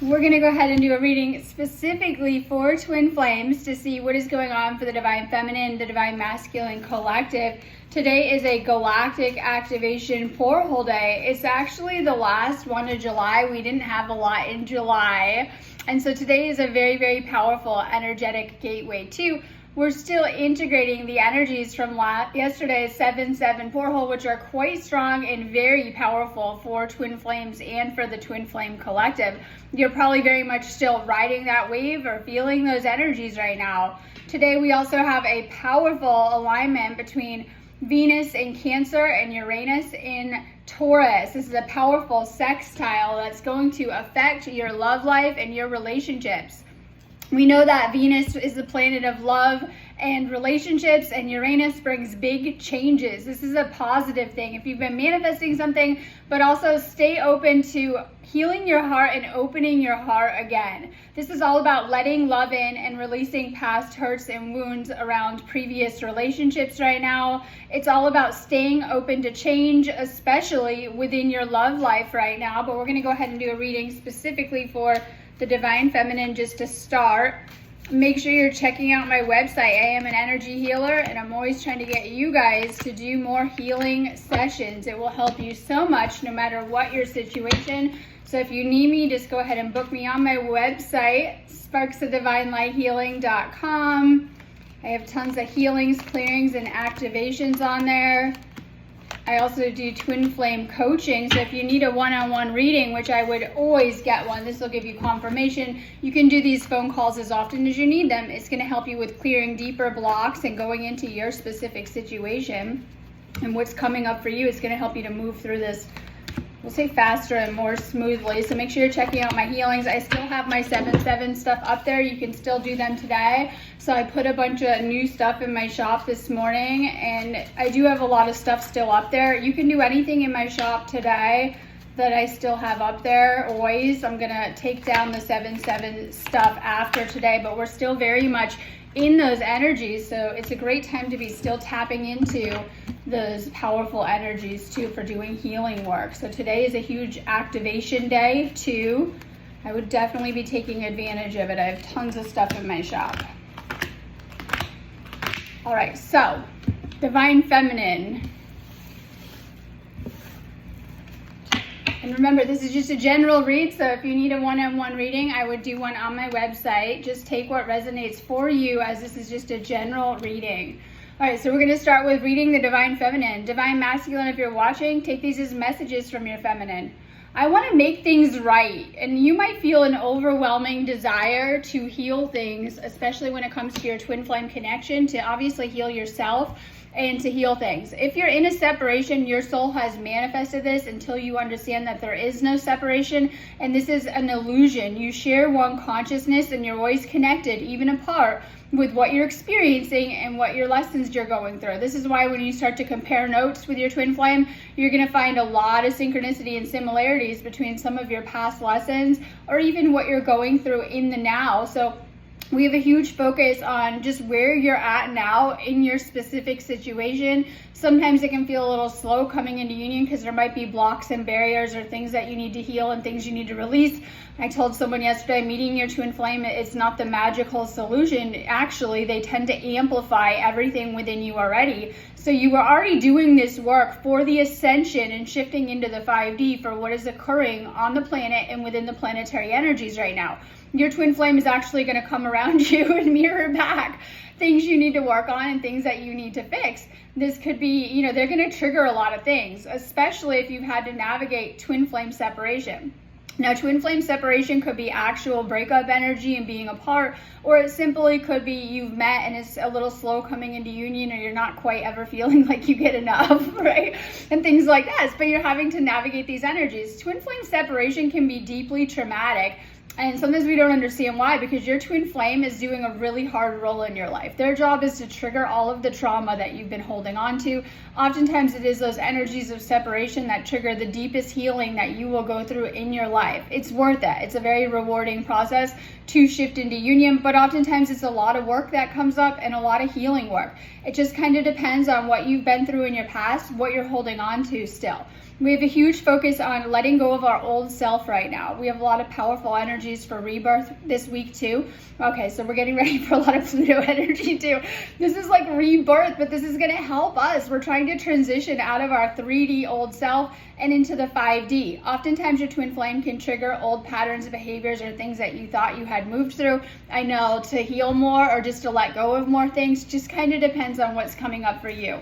We're going to go ahead and do a reading specifically for twin flames to see what is going on for the Divine Feminine, the Divine Masculine Collective. Today is a galactic activation portal day. It's actually the last one of July. We didn't have a lot in July. And so today is a very, very powerful energetic gateway too. We're still integrating the energies from yesterday's 7-7 portal, which are quite strong and very powerful for twin flames and for the twin flame collective. You're probably very much still riding that wave or feeling those energies right now. Today we also have a powerful alignment between Venus in Cancer and Uranus in Taurus. This is a powerful sextile that's going to affect your love life and your relationships. We know that Venus is the planet of love and relationships, and Uranus brings big changes. This is a positive thing. If you've been manifesting something, but also stay open to healing your heart and opening your heart again. This is all about letting love in and releasing past hurts and wounds around previous relationships right now. It's all about staying open to change, especially within your love life right now. But we're going to go ahead and do a reading specifically for the Divine Feminine just to start. Make sure you're checking out my website. I am an energy healer, and I'm always trying to get you guys to do more healing sessions. It will help you so much no matter what your situation. So if you need me, just go ahead and book me on my website, sparksofdivinelighealing.com. I have tons of healings, clearings, and activations on there. I also do twin flame coaching, so if you need a one-on-one reading, which I would always get one, this will give you confirmation. You can do these phone calls as often as you need them. It's going to help you with clearing deeper blocks and going into your specific situation and what's coming up for you. It's going to help you to move through this, we'll say, faster and more smoothly. So make sure you're checking out my healings. I still have my 7-7 stuff up there. You can still do them today. So I put a bunch of new stuff in my shop this morning, and I do have a lot of stuff still up there. You can do anything in my shop today that I still have up there always. I'm gonna take down the 7-7 stuff after today, but we're still very much in those energies, so it's a great time to be still tapping into those powerful energies too for doing healing work. So today is a huge activation day too. I would definitely be taking advantage of it. I have tons of stuff in my shop. All right, so Divine Feminine. And remember, this is just a general read, so if you need a one-on-one reading, I would do one on my website. Just take what resonates for you, as this is just a general reading. All right, so we're going to start with reading the Divine Feminine. Divine Masculine, if you're watching, take these as messages from your feminine. I want to make things right, and you might feel an overwhelming desire to heal things, especially when it comes to your twin flame connection, to obviously heal yourself and to heal things. If you're in a separation, your soul has manifested this until you understand that there is no separation, and this is an illusion. You share one consciousness and you're always connected, even apart, with what you're experiencing and what your lessons you're going through. This is why when you start to compare notes with your twin flame, you're going to find a lot of synchronicity and similarities between some of your past lessons or even what you're going through in the now. So we have a huge focus on just where you're at now in your specific situation. Sometimes it can feel a little slow coming into union because there might be blocks and barriers or things that you need to heal and things you need to release. I told someone yesterday, meeting your twin flame, it's not the magical solution. Actually, they tend to amplify everything within you already. So you are already doing this work for the ascension and shifting into the 5D for what is occurring on the planet and within the planetary energies right now. Your twin flame is actually going to come around you and mirror back things you need to work on and things that you need to fix. This could be, they're going to trigger a lot of things, especially if you've had to navigate twin flame separation. Now, twin flame separation could be actual breakup energy and being apart, or it simply could be you've met and it's a little slow coming into union, or you're not quite ever feeling like you get enough, right? And things like that. But you're having to navigate these energies. Twin flame separation can be deeply traumatic. And sometimes we don't understand why, because your twin flame is doing a really hard role in your life. Their job is to trigger all of the trauma that you've been holding on to. Oftentimes it is those energies of separation that trigger the deepest healing that you will go through in your life. It's worth it. It's a very rewarding process to shift into union, but oftentimes it's a lot of work that comes up and a lot of healing work. It just kind of depends on what you've been through in your past, what you're holding on to still. We have a huge focus on letting go of our old self right now. We have a lot of powerful energies for rebirth this week too. Okay, so we're getting ready for a lot of Pluto energy too. This is like rebirth, but this is going to help us. We're trying to transition out of our 3D old self and into the 5D. Oftentimes your twin flame can trigger old patterns, behaviors, or things that you thought you had moved through. I know, to heal more or just to let go of more things, just kind of depends on what's coming up for you.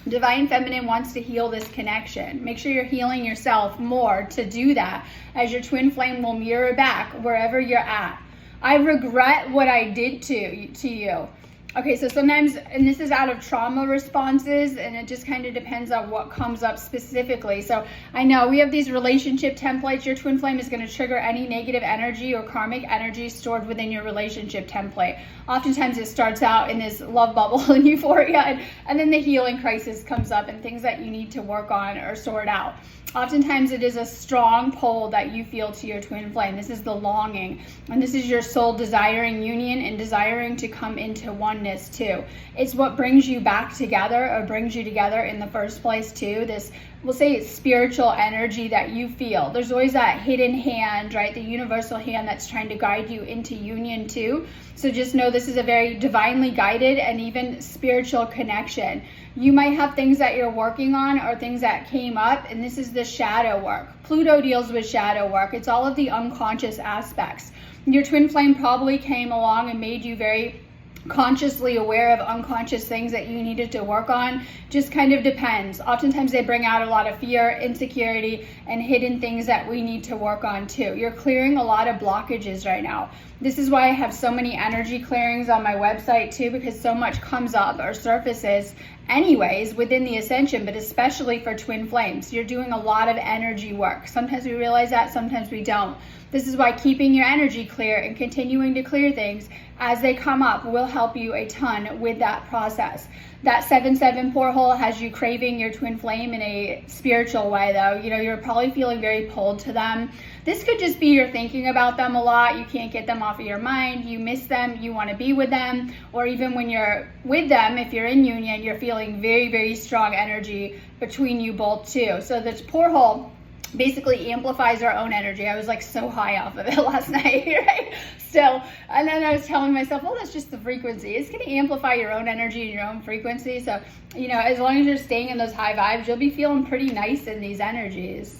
Divine Feminine wants to heal this connection. Make sure you're healing yourself more to do that, as your twin flame will mirror back wherever you're at. I regret what I did to you. Okay, so sometimes, and this is out of trauma responses, and it just kind of depends on what comes up specifically. So I know we have these relationship templates. Your twin flame is going to trigger any negative energy or karmic energy stored within your relationship template. Oftentimes it starts out in this love bubble and euphoria, and then the healing crisis comes up and things that you need to work on or sort out. Oftentimes it is a strong pull that you feel to your twin flame. This is the longing, and this is your soul desiring union and desiring to come into oneness too. It's what brings you back together, or brings you together in the first place too. This, we'll say, it's spiritual energy that you feel. There's always that hidden hand, right? The universal hand that's trying to guide you into union too. So just know this is a very divinely guided and even spiritual connection. You might have things that you're working on or things that came up, and this is the shadow work. Pluto deals with shadow work. It's all of the unconscious aspects. Your twin flame probably came along and made you very consciously aware of unconscious things that you needed to work on. Just kind of depends. Oftentimes they bring out a lot of fear, insecurity, and hidden things that we need to work on too. You're clearing a lot of blockages right now. This is why I have so many energy clearings on my website too, because so much comes up or surfaces anyways within the ascension, but especially for twin flames. You're doing a lot of energy work. Sometimes we realize that, sometimes we don't. This is why keeping your energy clear and continuing to clear things as they come up will help you a ton with that process. That 7-7 porthole has you craving your twin flame in a spiritual way though. You know, you're probably feeling very pulled to them. This could just be you're thinking about them a lot. You can't get them off of your mind. You miss them. You want to be with them. Or even when you're with them, if you're in union, you're feeling very, very strong energy between you both too. So this porthole basically amplifies our own energy. I was like so high off of it last night, right? So, and then I was telling myself, well, that's just the frequency. It's going to amplify your own energy and your own frequency. So, you know, as long as you're staying in those high vibes, you'll be feeling pretty nice in these energies.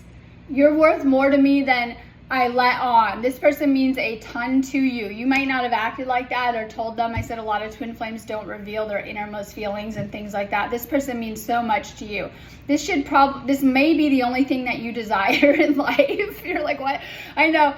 You're worth more to me than I let on. This person means a ton to you. You might not have acted like that or told them. I said a lot of twin flames don't reveal their innermost feelings and things like that. This person means so much to you. This may be the only thing that you desire in life. You're like, what? I know.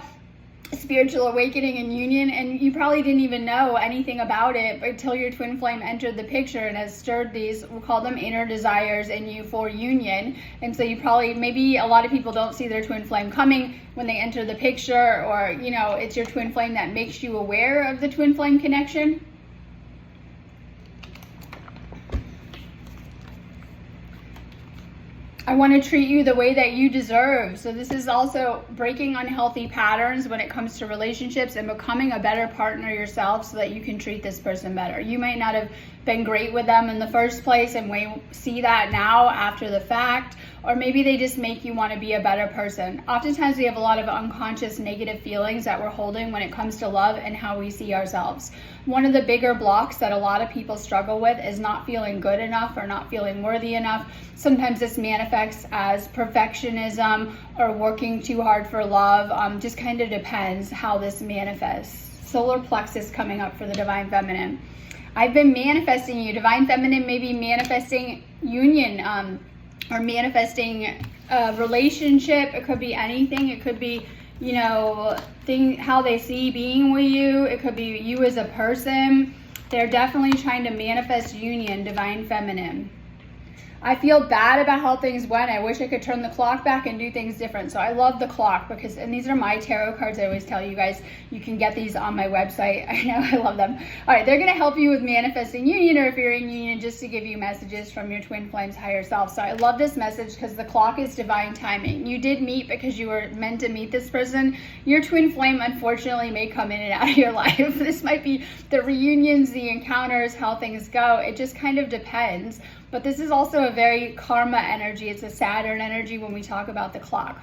Spiritual awakening and union, and you probably didn't even know anything about it until your twin flame entered the picture and has stirred these, we'll call them inner desires in you for union. And so you probably, maybe a lot of people don't see their twin flame coming when they enter the picture, or, you know, it's your twin flame that makes you aware of the twin flame connection. I want to treat you the way that you deserve. So this is also breaking unhealthy patterns when it comes to relationships and becoming a better partner yourself so that you can treat this person better. You might not have been great with them in the first place and we see that now after the fact, or maybe they just make you want to be a better person. Oftentimes we have a lot of unconscious negative feelings that we're holding when it comes to love and how we see ourselves. One of the bigger blocks that a lot of people struggle with is not feeling good enough or not feeling worthy enough. Sometimes this manifests as perfectionism or working too hard for love. Just kind of depends how this manifests. Solar plexus coming up for the Divine Feminine. I've been manifesting you. Divine Feminine may be manifesting union or manifesting a relationship. It could be anything. It could be, you know, how they see being with you. It could be you as a person. They're definitely trying to manifest union, Divine Feminine. I feel bad about how things went. I wish I could turn the clock back and do things different. So I love the clock because, and these are my tarot cards. I always tell you guys, you can get these on my website. I know, I love them. All right, they're going to help you with manifesting union, or if you're in union, just to give you messages from your twin flame's higher self. So I love this message because the clock is divine timing. You did meet because you were meant to meet this person. Your twin flame, unfortunately, may come in and out of your life. This might be the reunions, the encounters, how things go. It just kind of depends. But this is also a very karma energy. It's a Saturn energy when we talk about the clock.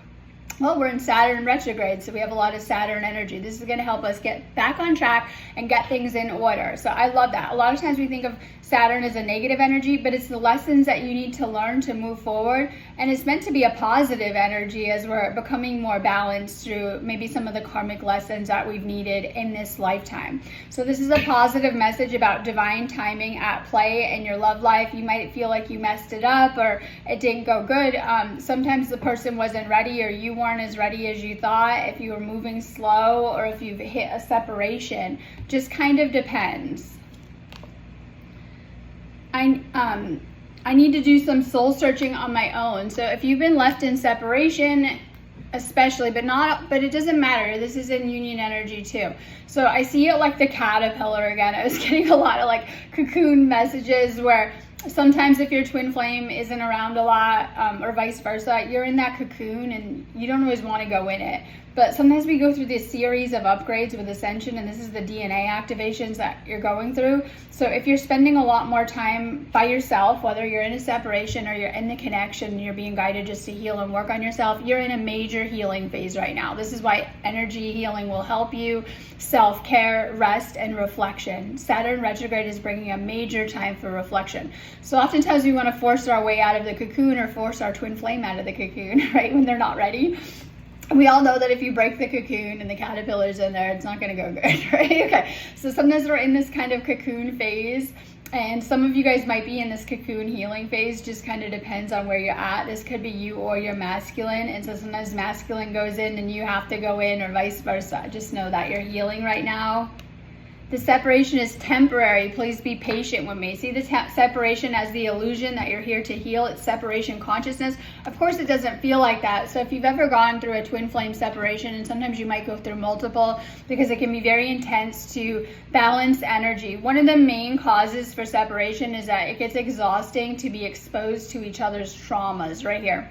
Well, we're in Saturn retrograde, so we have a lot of Saturn energy. This is going to help us get back on track and get things in order. So I love that. A lot of times we think of Saturn as a negative energy, but it's the lessons that you need to learn to move forward. And it's meant to be a positive energy as we're becoming more balanced through maybe some of the karmic lessons that we've needed in this lifetime. So this is a positive message about divine timing at play in your love life. You might feel like you messed it up or it didn't go good. Sometimes the person wasn't ready, or you weren't as ready as you thought, if you were moving slow, or if you've hit a separation. Just kind of depends. I need to do some soul searching on my own. So if you've been left in separation, especially, but it doesn't matter. This is in union energy too. So I see it like the caterpillar again. I was getting a lot of like cocoon messages where sometimes if your twin flame isn't around a lot, or vice versa, you're in that cocoon and you don't always want to go in it. But sometimes we go through this series of upgrades with Ascension, and this is the DNA activations that you're going through. So if you're spending a lot more time by yourself, whether you're in a separation or you're in the connection and you're being guided just to heal and work on yourself, you're in a major healing phase right now. This is why energy healing will help you, self-care, rest, and reflection. Saturn retrograde is bringing a major time for reflection. So oftentimes we want to force our way out of the cocoon or force our twin flame out of the cocoon, right, when they're not ready. We all know that if you break the cocoon and the caterpillar's in there, it's not going to go good, right? Okay, so sometimes we're in this kind of cocoon phase, and some of you guys might be in this cocoon healing phase. Just kind of depends on where you're at. This could be you or your masculine, and so sometimes masculine goes in and you have to go in, or vice versa. Just know that you're healing right now. The separation is temporary. Please be patient with me. See this separation as the illusion that you're here to heal. It's separation consciousness. Of course, it doesn't feel like that. So if you've ever gone through a twin flame separation, and sometimes you might go through multiple, because it can be very intense to balance energy. One of the main causes for separation is that it gets exhausting to be exposed to each other's traumas right here.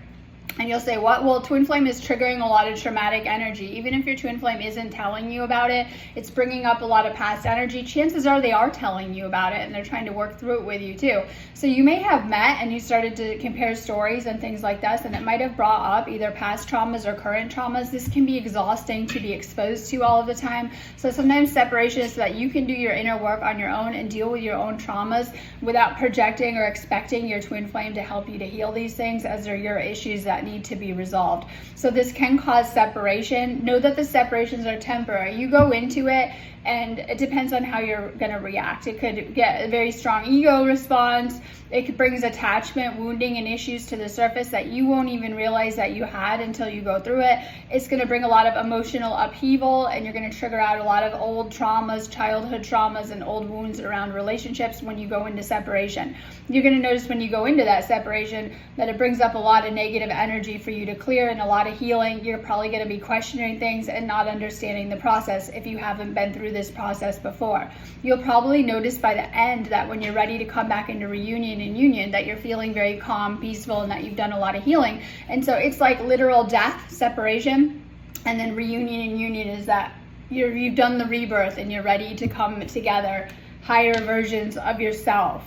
And you'll say, what? Well, twin flame is triggering a lot of traumatic energy. Even if your twin flame isn't telling you about it, it's bringing up a lot of past energy. Chances are they are telling you about it, and they're trying to work through it with you too. So you may have met and you started to compare stories and things like this, and it might have brought up either past traumas or current traumas. This can be exhausting to be exposed to all of the time. So sometimes separation is so that you can do your inner work on your own and deal with your own traumas without projecting or expecting your twin flame to help you to heal these things, as they're your issues that need to be resolved. So this can cause separation. Know that the separations are temporary. You go into it and it depends on how you're going to react. It could get a very strong ego response. It brings attachment, wounding, and issues to the surface that you won't even realize that you had until you go through it. It's going to bring a lot of emotional upheaval, and you're going to trigger out a lot of old traumas, childhood traumas, and old wounds around relationships when you go into separation. You're going to notice when you go into that separation that it brings up a lot of negative energy for you to clear and a lot of healing. You're probably going to be questioning things and not understanding the process if you haven't been through this process before. You'll probably notice by the end that when you're ready to come back into reunion and union, that you're feeling very calm, peaceful, and that you've done a lot of healing. And so it's like literal death, separation, and then reunion and union is that you've done the rebirth and you're ready to come together, higher versions of yourself.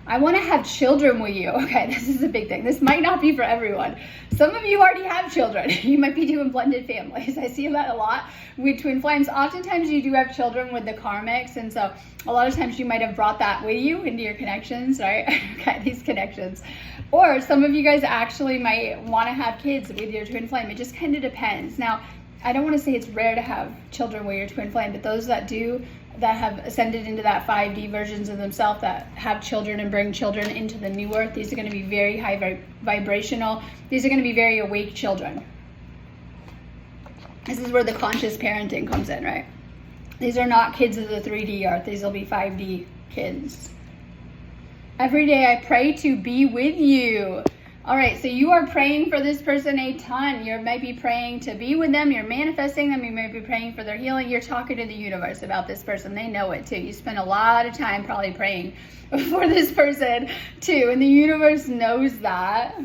I want to have children with you. Okay, this is a big thing. This might not be for everyone. Some of you already have children. You might be doing blended families. I see that a lot with twin flames. Oftentimes you do have children with the karmics, and so a lot of times you might have brought that with you into your connections, right? Okay, these connections. Or some of you guys actually might want to have kids with your twin flame. It just kind of depends. Now, I don't want to say it's rare to have children with your twin flame, but those that do, that have ascended into that 5D versions of themselves, that have children and bring children into the new earth, these are going to be very high vibrational. These are going to be very awake children. This is where the conscious parenting comes in, right? These are not kids of the 3D earth. These will be 5D kids. Every day I pray to be with you. All right, so you are praying for this person a ton. You might be praying to be with them. You're manifesting them. You might be praying for their healing. You're talking to the universe about this person. They know it too. You spend a lot of time probably praying for this person too, and the universe knows that.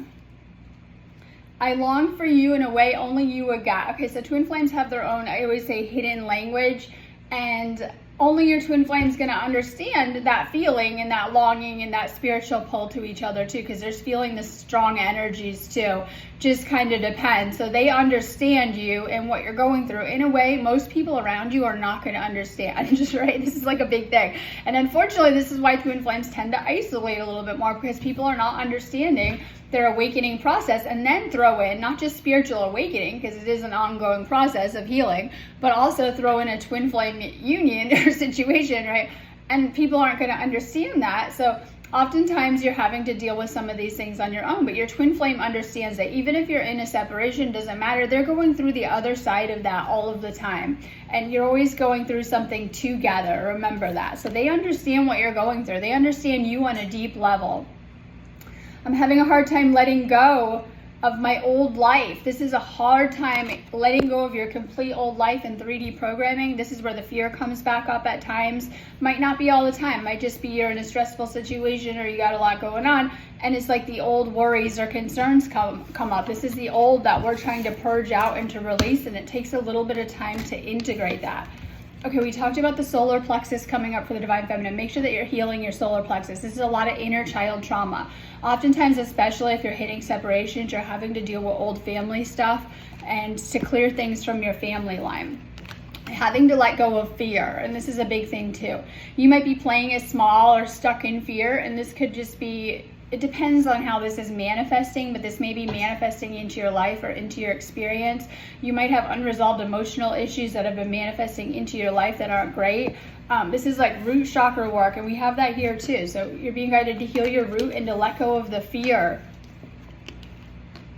I long for you in a way only you would get. Okay, so twin flames have their own, I always say, hidden language. And only your twin flame is going to understand that feeling and that longing and that spiritual pull to each other too, because there's feeling the strong energies too. Just kind of depends. So they understand you and what you're going through in a way most people around you are not going to understand. Right? This is like a big thing. And unfortunately, this is why twin flames tend to isolate a little bit more, because people are not understanding their awakening process, and then throw in not just spiritual awakening, because it is an ongoing process of healing, but also throw in a twin flame union or situation, right? And people aren't going to understand that. So oftentimes you're having to deal with some of these things on your own, but your twin flame understands that even if you're in a separation, doesn't matter. They're going through the other side of that all of the time. And you're always going through something together. Remember that. So they understand what you're going through. They understand you on a deep level. I'm having a hard time letting go of my old life. This is a hard time letting go of your complete old life in 3D programming. This is where the fear comes back up at times. Might not be all the time. Might just be you're in a stressful situation or you got a lot going on, and it's like the old worries or concerns come up. This is the old that we're trying to purge out and to release, and it takes a little bit of time to integrate that. Okay, we talked about the solar plexus coming up for the Divine Feminine. Make sure that you're healing your solar plexus. This is a lot of inner child trauma. Oftentimes, especially if you're hitting separations, you're having to deal with old family stuff and to clear things from your family line. Having to let go of fear, and this is a big thing too. You might be playing it small or stuck in fear, and this could just be, it depends on how this is manifesting, but this may be manifesting into your life or into your experience. You might have unresolved emotional issues that have been manifesting into your life that aren't great. This is like root chakra work, and we have that here too. So you're being guided to heal your root and to let go of the fear.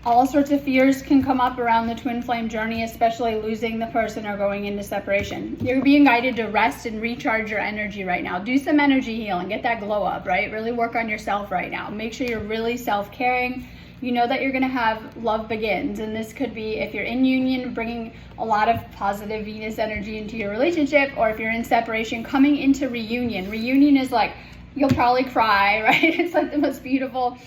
All sorts of fears can come up around the twin flame journey, especially losing the person or going into separation. You're being guided to rest and recharge your energy right now. Do some energy healing, get that glow up, right? Really work on yourself right now. Make sure you're really self-caring. You know that you're going to have love begins, and this could be if you're in union, bringing a lot of positive Venus energy into your relationship, or if you're in separation, coming into reunion. Reunion is like, you'll probably cry, right? It's like the most beautiful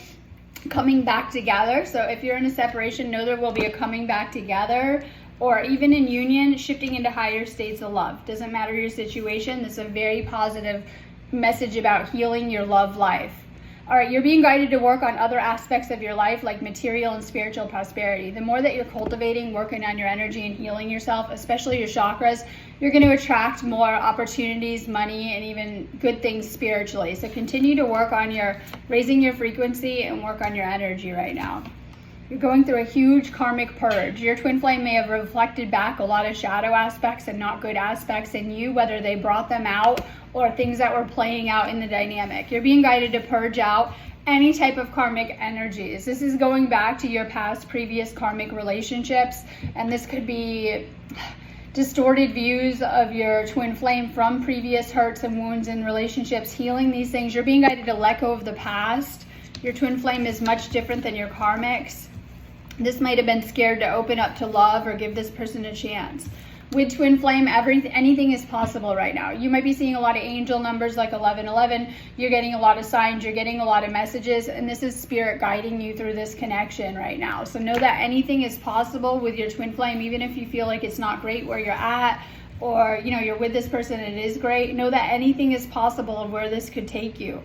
coming back together. So if you're in a separation, know there will be a coming back together, or even in union, shifting into higher states of love. Doesn't matter your situation. This is a very positive message about healing your love life. All right, you're being guided to work on other aspects of your life, like material and spiritual prosperity. The more that you're cultivating, working on your energy and healing yourself, especially your chakras, you're going to attract more opportunities, money, and even good things spiritually. So continue to work on raising your frequency and work on your energy right now. You're going through a huge karmic purge. Your twin flame may have reflected back a lot of shadow aspects and not good aspects in you, whether they brought them out or things that were playing out in the dynamic. You're being guided to purge out any type of karmic energies. This is going back to your previous karmic relationships, and this could be distorted views of your twin flame from previous hurts and wounds in relationships. Healing these things. You're being guided to let go of the past. Your twin flame is much different than your karmics. This might have been scared to open up to love or give this person a chance. With twin flame, anything is possible right now. You might be seeing a lot of angel numbers like 1111. You're getting a lot of signs. You're getting a lot of messages. And this is spirit guiding you through this connection right now. So know that anything is possible with your twin flame, even if you feel like it's not great where you're at, or you're with this person and it is great. Know that anything is possible of where this could take you.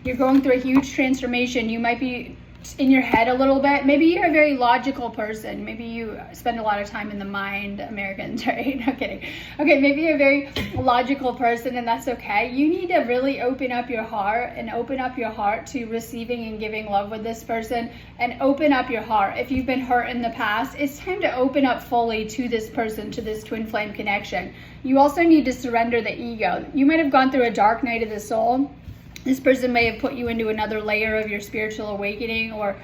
You're going through a huge transformation. You might be in your head a little bit. Maybe you're a very logical person. Maybe you spend a lot of time in the mind, Americans, right? No kidding. Okay, maybe you're a very logical person, and that's okay. You need to really open up your heart to receiving and giving love with this person, and open up your heart. If you've been hurt in the past, it's time to open up fully to this person, to this twin flame connection. You also need to surrender the ego. You might have gone through a dark night of the soul. This person may have put you into another layer of your spiritual awakening, or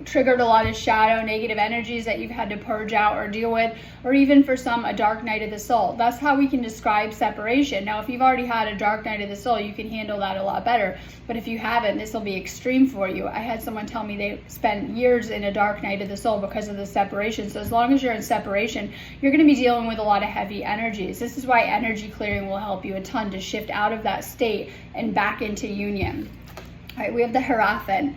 triggered a lot of shadow, negative energies that you've had to purge out or deal with, or even for some, a dark night of the soul. That's how we can describe separation. Now, if you've already had a dark night of the soul, you can handle that a lot better. But if you haven't, this will be extreme for you. I had someone tell me they spent years in a dark night of the soul because of the separation. So as long as you're in separation, you're going to be dealing with a lot of heavy energies. This is why energy clearing will help you a ton to shift out of that state and back into union. All right, we have the Hierophant.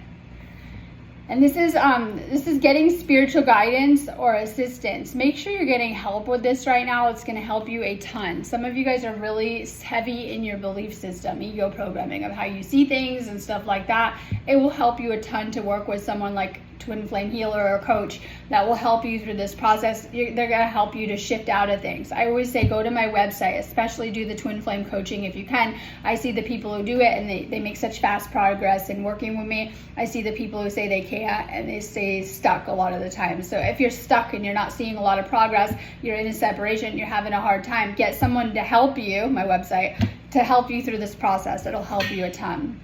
And this is getting spiritual guidance or assistance. Make sure you're getting help with this right now. It's going to help you a ton. Some of you guys are really heavy in your belief system, ego programming of how you see things and stuff like that. It will help you a ton to work with someone like Twin Flame healer or coach that will help you through this process. They're going to help you to shift out of things. I always say go to my website, especially do the Twin Flame coaching if you can. I see the people who do it and they make such fast progress in working with me. I see the people who say they can't and they stay stuck a lot of the time. So if you're stuck and you're not seeing a lot of progress, you're in a separation, you're having a hard time, get someone to help you, my website, to help you through this process. It'll help you a ton.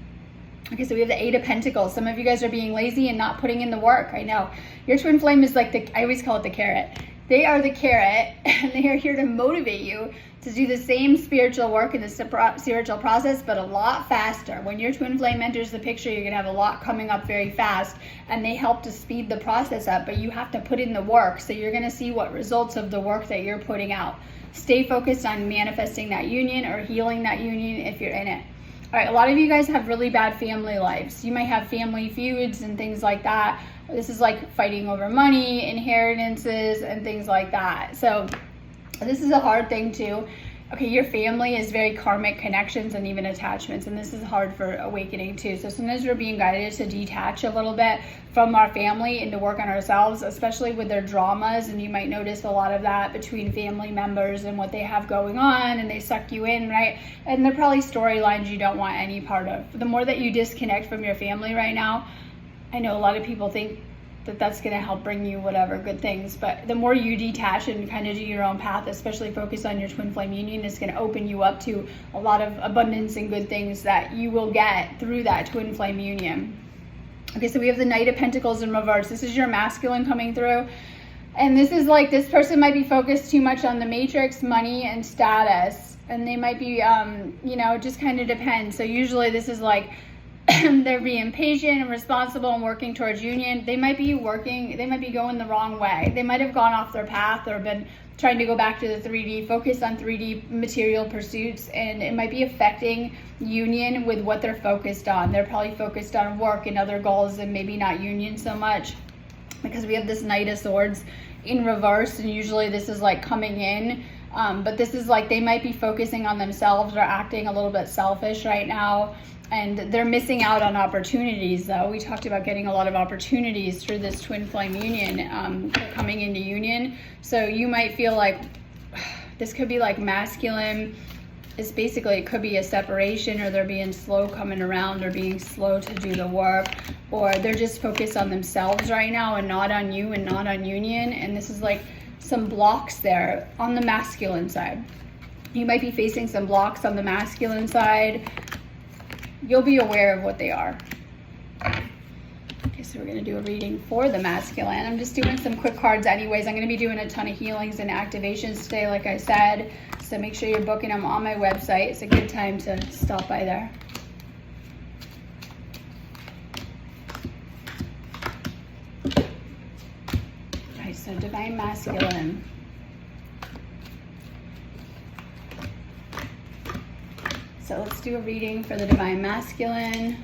Okay, so we have the Eight of Pentacles. Some of you guys are being lazy and not putting in the work. I know. Your twin flame is like I always call it the carrot. They are the carrot, and they are here to motivate you to do the same spiritual work in the spiritual process, but a lot faster. When your twin flame enters the picture, you're going to have a lot coming up very fast, and they help to speed the process up, but you have to put in the work. So you're going to see what results of the work that you're putting out. Stay focused on manifesting that union or healing that union if you're in it. All right, a lot of you guys have really bad family lives. You might have family feuds and things like that. This is like fighting over money, inheritances, and things like that. So this is a hard thing too. Okay, your family is very karmic connections and even attachments, and this is hard for awakening too. So sometimes we're being guided to detach a little bit from our family and to work on ourselves, especially with their dramas. And you might notice a lot of that between family members and what they have going on, and they suck you in, right? And they're probably storylines you don't want any part of. The more that you disconnect from your family right now, I know a lot of people think that that's going to help bring you whatever good things, but the more you detach and kind of do your own path, especially focus on your twin flame union, is going to open you up to a lot of abundance and good things that you will get through that twin flame union. Okay, so we have the Knight of Pentacles in reverse. This is your masculine coming through, and this is like this person might be focused too much on the matrix, money, and status, and they might be it just kind of depends. So usually this is like they're being patient and responsible and working towards union. They might be going the wrong way. They might have gone off their path or been trying to go back to the 3D, focus on 3D material pursuits, and it might be affecting union with what they're focused on. They're probably focused on work and other goals and maybe not union so much, because we have this Knight of Swords in reverse, and usually this is like coming in. But this is like they might be focusing on themselves or acting a little bit selfish right now. And they're missing out on opportunities, though. We talked about getting a lot of opportunities through this twin flame union, coming into union. So you might feel like this could be like masculine. It's basically, it could be a separation, or they're being slow coming around, or being slow to do the work, or they're just focused on themselves right now and not on you and not on union. And this is like some blocks there on the masculine side. You might be facing some blocks on the masculine side. You'll be aware of what they are. Okay, so we're going to do a reading for the masculine. I'm just doing some quick cards anyways. I'm going to be doing a ton of healings and activations today, like I said. So make sure you're booking them on my website. It's a good time to stop by there. Okay, so Divine Masculine. So let's do a reading for the Divine Masculine.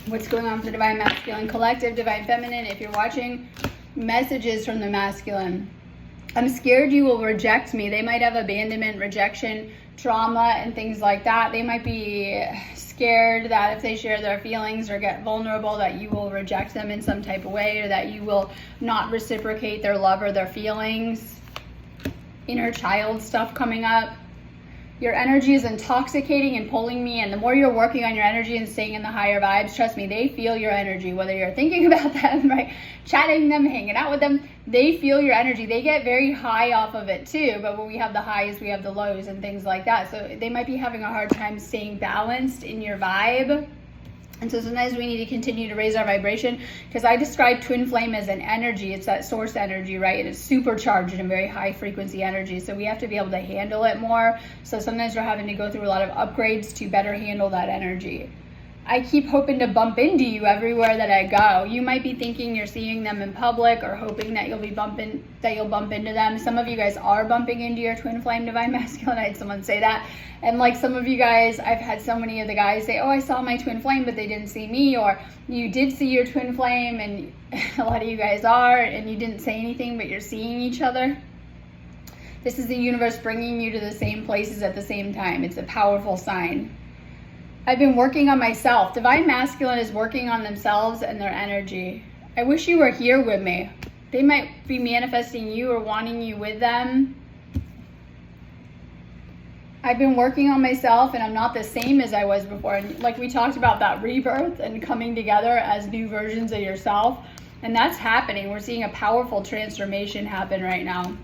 What's going on for the Divine Masculine Collective, Divine Feminine? If you're watching, messages from the masculine. I'm scared you will reject me. They might have abandonment, rejection, trauma, and things like that. They might be scared that if they share their feelings or get vulnerable, that you will reject them in some type of way, or that you will not reciprocate their love or their feelings. Inner child stuff coming up. Your energy is intoxicating and pulling me, and the more you're working on your energy and staying in the higher vibes, trust me, they feel your energy. Whether you're thinking about them, right, chatting them, hanging out with them, they feel your energy. They get very high off of it too, but when we have the highs, we have the lows and things like that. So they might be having a hard time staying balanced in your vibe. And so sometimes we need to continue to raise our vibration, because I describe twin flame as an energy. It's that source energy, right? And it's supercharged and very high frequency energy. So we have to be able to handle it more. So sometimes we're having to go through a lot of upgrades to better handle that energy. I keep hoping to bump into you everywhere that I go. You might be thinking you're seeing them in public or hoping that you'll bump into them. Some of you guys are bumping into your twin flame divine masculine. I had someone say that. And like some of you guys, I've had so many of the guys say, oh, I saw my twin flame, but they didn't see me. Or you did see your twin flame, and a lot of you guys are, and you didn't say anything, but you're seeing each other. This is the universe bringing you to the same places at the same time. It's a powerful sign. I've been working on myself. Divine masculine is working on themselves and their energy. I wish you were here with me. They might be manifesting you or wanting you with them. I've been working on myself, and I'm not the same as I was before. And like we talked about, that rebirth and coming together as new versions of yourself. And that's happening. We're seeing a powerful transformation happen right now.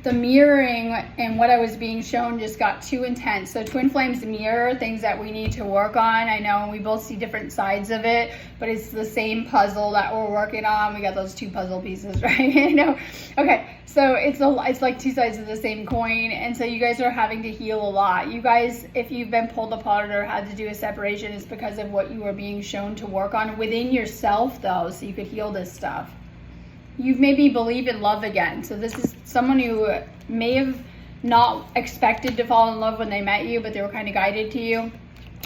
The mirroring and what I was being shown just got too intense. So twin flames mirror things that we need to work on. I know we both see different sides of it, but it's the same puzzle that we're working on. We got those two puzzle pieces, right? You know? Okay, so it's like two sides of the same coin. And so you guys are having to heal a lot. You guys, if you've been pulled apart or had to do a separation, it's because of what you were being shown to work on within yourself, though, so you could heal this stuff. You've made me believe in love again. So this is someone who may have not expected to fall in love when they met you, but they were kind of guided to you.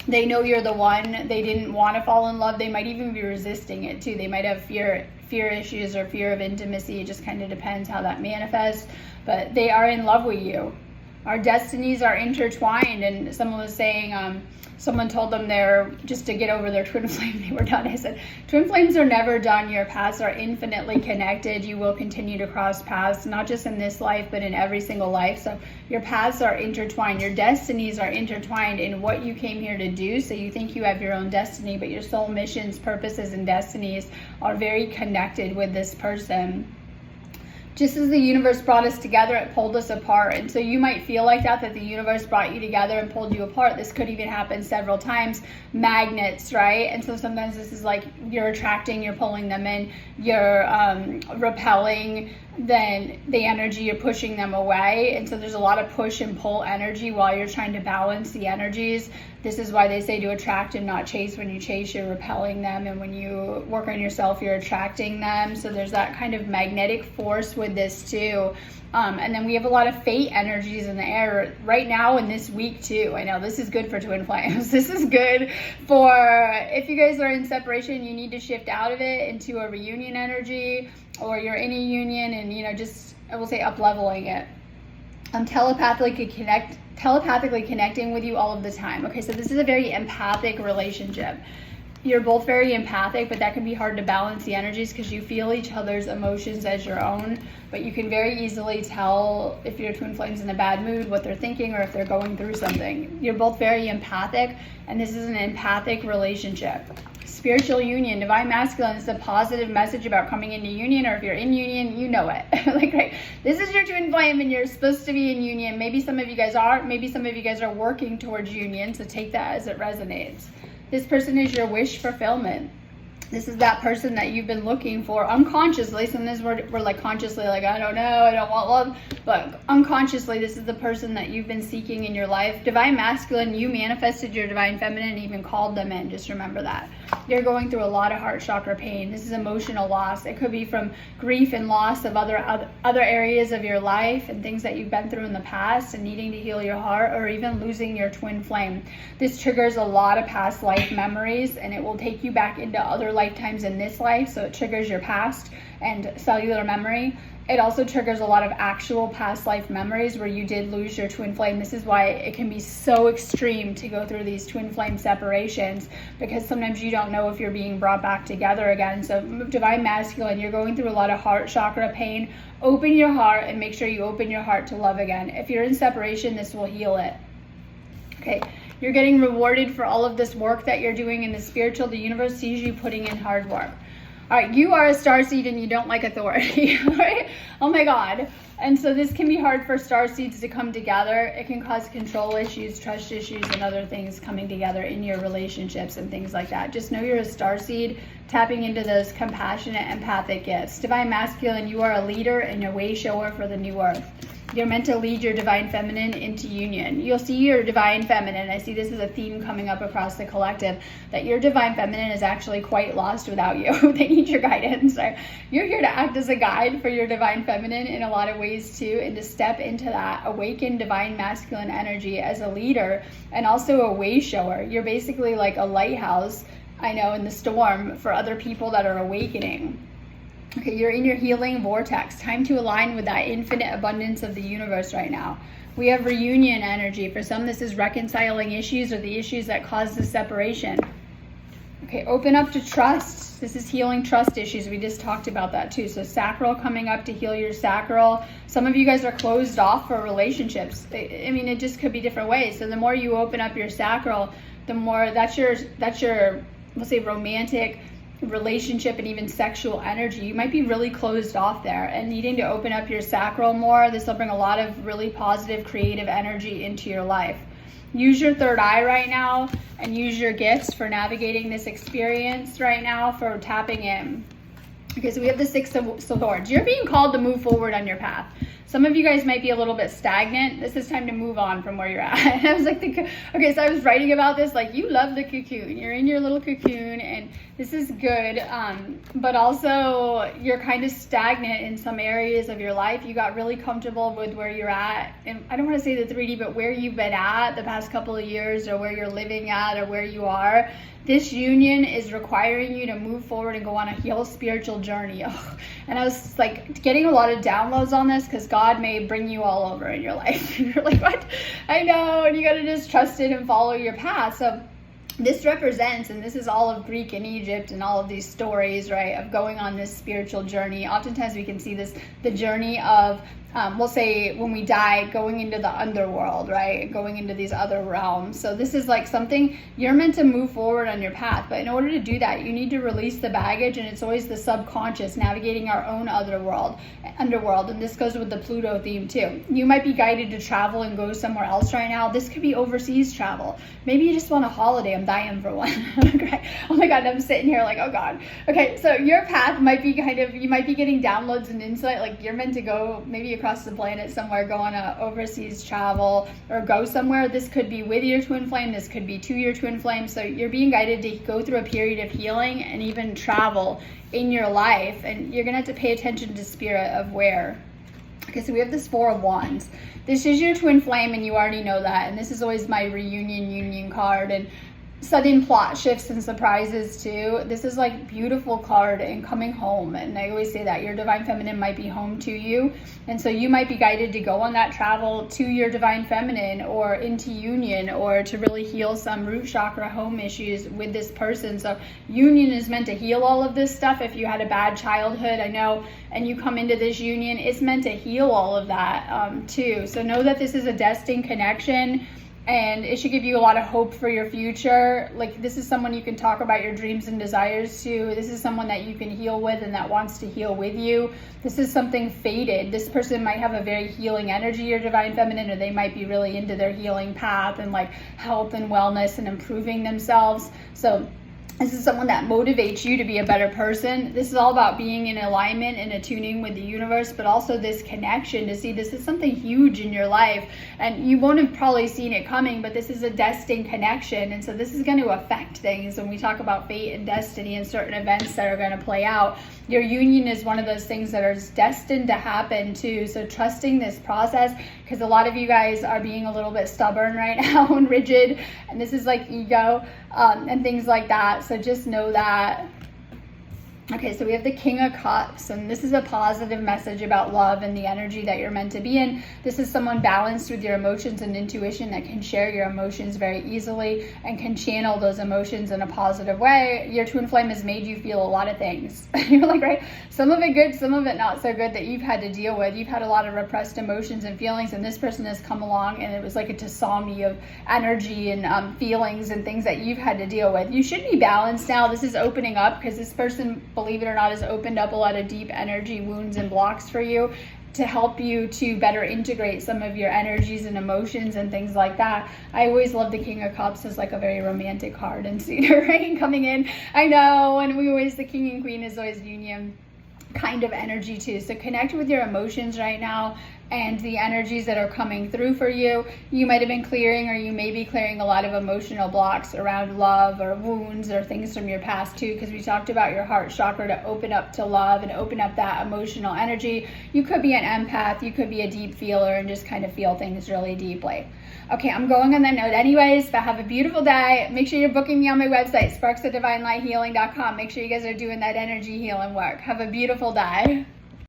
They know you're the one. They didn't want to fall in love. They might even be resisting it too. They might have fear issues or fear of intimacy. It just kind of depends how that manifests. But they are in love with you. Our destinies are intertwined. And someone was saying, someone told them they're just to get over their twin flame, they were done. I said, twin flames are never done. Your paths are infinitely connected. You will continue to cross paths, not just in this life, but in every single life. So your paths are intertwined. Your destinies are intertwined in what you came here to do. So you think you have your own destiny, but your soul missions, purposes, and destinies are very connected with this person. Just as the universe brought us together, it pulled us apart. And so you might feel like that the universe brought you together and pulled you apart. This could even happen several times. Magnets, right? And so sometimes this is like you're attracting, you're pulling them in, you're repelling, then the energy, you're pushing them away. And so there's a lot of push and pull energy while you're trying to balance the energies. This is why they say to attract and not chase. When you chase, you're repelling them. And when you work on yourself, you're attracting them. So there's that kind of magnetic force with this too. And then we have a lot of fate energies in the air right now and this week too. I know this is good for twin flames. This is good for if you guys are in separation, you need to shift out of it into a reunion energy, or you're in a union and, you know, just, I will say, up-leveling it. I'm telepathically connecting with you all of the time. Okay, so this is a very empathic relationship. You're both very empathic, but that can be hard to balance the energies because you feel each other's emotions as your own, but you can very easily tell if your twin flame's in a bad mood, what they're thinking, or if they're going through something. You're both very empathic, and this is an empathic relationship. Spiritual union, divine masculine is a positive message about coming into union, or if you're in union, you know it. Like, right, this is your twin flame and you're supposed to be in union. Maybe some of you guys are, maybe some of you guys are working towards union, so take that as it resonates. This person is your wish fulfillment. This is that person that you've been looking for unconsciously. Sometimes we're like consciously like, I don't know, I don't want love. But unconsciously, this is the person that you've been seeking in your life. Divine masculine, you manifested your divine feminine and even called them in. Just remember that. You're going through a lot of heart chakra pain. This is emotional loss. It could be from grief and loss of other areas of your life and things that you've been through in the past and needing to heal your heart, or even losing your twin flame. This triggers a lot of past life memories, and it will take you back into other lifetimes in this life. So it triggers your past and cellular memory. It also triggers a lot of actual past life memories where you did lose your twin flame. This is why it can be so extreme to go through these twin flame separations, because sometimes you don't know if you're being brought back together again. So divine masculine, you're going through a lot of heart chakra pain. Open your heart and make sure you open your heart to love again. If you're in separation, this will heal it. Okay. You're getting rewarded for all of this work that you're doing in the spiritual. The universe sees you putting in hard work. All right, you are a starseed and you don't like authority, right? Oh my God. And so this can be hard for starseeds to come together. It can cause control issues, trust issues, and other things coming together in your relationships and things like that. Just know you're a starseed, tapping into those compassionate, empathic gifts. Divine masculine, you are a leader and a way shower for the new earth. You're meant to lead your divine feminine into union. You'll see your divine feminine. I see this as a theme coming up across the collective, that your divine feminine is actually quite lost without you. They need your guidance. So you're here to act as a guide for your divine feminine in a lot of ways too, and to step into that awakened divine masculine energy as a leader and also a way shower. You're basically like a lighthouse, I know, in the storm for other people that are awakening. Okay, you're in your healing vortex. Time to align with that infinite abundance of the universe right now. We have reunion energy. For some, this is reconciling issues or the issues that cause the separation. Okay, open up to trust. This is healing trust issues. We just talked about that too. So sacral coming up to heal your sacral. Some of you guys are closed off for relationships. I mean, it just could be different ways. So the more you open up your sacral, the more that's your, let's say, romantic relationship and even sexual energy. You might be really closed off there and needing to open up your sacral more. This will bring a lot of really positive creative energy into your life. Use your third eye right now and use your gifts for navigating this experience right now, for tapping in. Okay, so we have the Six of Swords. You're being called to move forward on your path. Some of you guys might be a little bit stagnant. This is time to move on from where you're at. And I was like, okay, so I was writing about this, like, you love the cocoon. You're in your little cocoon and this is good. But also you're kind of stagnant in some areas of your life. You got really comfortable with where you're at. And I don't want to say the 3D, but where you've been at the past couple of years, or where you're living at, or where you are. This union is requiring you to move forward and go on a heal spiritual journey. Ugh. And I was like getting a lot of downloads on this because God may bring you all over in your life. You're like, what? I know. And you got to just trust it and follow your path. So this represents, and this is all of Greek and Egypt and all of these stories, right, of going on this spiritual journey. Oftentimes we can see this, the journey of, we'll say when we die, going into the underworld, right, going into these other realms. So this is like something you're meant to move forward on your path. But in order to do that, you need to release the baggage, and it's always the subconscious navigating our own underworld. And this goes with the Pluto theme too. You might be guided to travel and go somewhere else right now. This could be overseas travel. Maybe you just want a holiday. I'm dying for one. Okay. Oh my God, I'm sitting here like, oh God. Okay, so your path might be you might be getting downloads and insight, like you're meant to go maybe across the planet somewhere, go on a overseas travel or go somewhere. This could be with your twin flame. This could be to your twin flame. So you're being guided to go through a period of healing and even travel in your life. And you're going to have to pay attention to spirit of where. Okay, so we have this Four of Wands. This is your twin flame, and you already know that. And this is always my reunion union card. And sudden plot shifts and surprises too. This is like beautiful card and coming home. And I always say that your divine feminine might be home to you. And so you might be guided to go on that travel to your divine feminine or into union, or to really heal some root chakra home issues with this person. So union is meant to heal all of this stuff. If you had a bad childhood, I know, and you come into this union, it's meant to heal all of that too. So know that this is a destined connection. And it should give you a lot of hope for your future. Like, this is someone you can talk about your dreams and desires to. This is someone that you can heal with and that wants to heal with you. This is something fated. This person might have a very healing energy, your divine feminine, or they might be really into their healing path and like health and wellness and improving themselves. So this is someone that motivates you to be a better person. This is all about being in alignment and attuning with the universe, but also this connection to see this is something huge in your life. And you won't have probably seen it coming, but this is a destined connection. And so this is going to affect things when we talk about fate and destiny and certain events that are going to play out. Your union is one of those things that are destined to happen too. So trusting this process, because a lot of you guys are being a little bit stubborn right now and rigid. And this is like ego and things like that. So just know that. Okay, so we have the King of Cups, and this is a positive message about love and the energy that you're meant to be in. This is someone balanced with your emotions and intuition that can share your emotions very easily and can channel those emotions in a positive way. Your twin flame has made you feel a lot of things. You're like, right? Some of it good, some of it not so good that you've had to deal with. You've had a lot of repressed emotions and feelings, and this person has come along and it was like a tsunami of energy and feelings and things that you've had to deal with. You should be balanced now. This is opening up because this person, believe it or not, has opened up a lot of deep energy wounds and blocks for you to help you to better integrate some of your energies and emotions and things like that. I always love the King of Cups as like a very romantic card and Cedar Rain coming in. I know, and we always, the King and Queen is always union kind of energy too. So connect with your emotions right now and the energies that are coming through for you. You might have been clearing, or you may be clearing a lot of emotional blocks around love or wounds or things from your past too, because we talked about your heart chakra to open up to love and open up that emotional energy. You could be an empath, you could be a deep feeler and just kind of feel things really deeply. Okay, I'm going on that note anyways, but have a beautiful day. Make sure you're booking me on my website, sparksofdivinelighealing.com. Make sure you guys are doing that energy healing work. Have a beautiful day.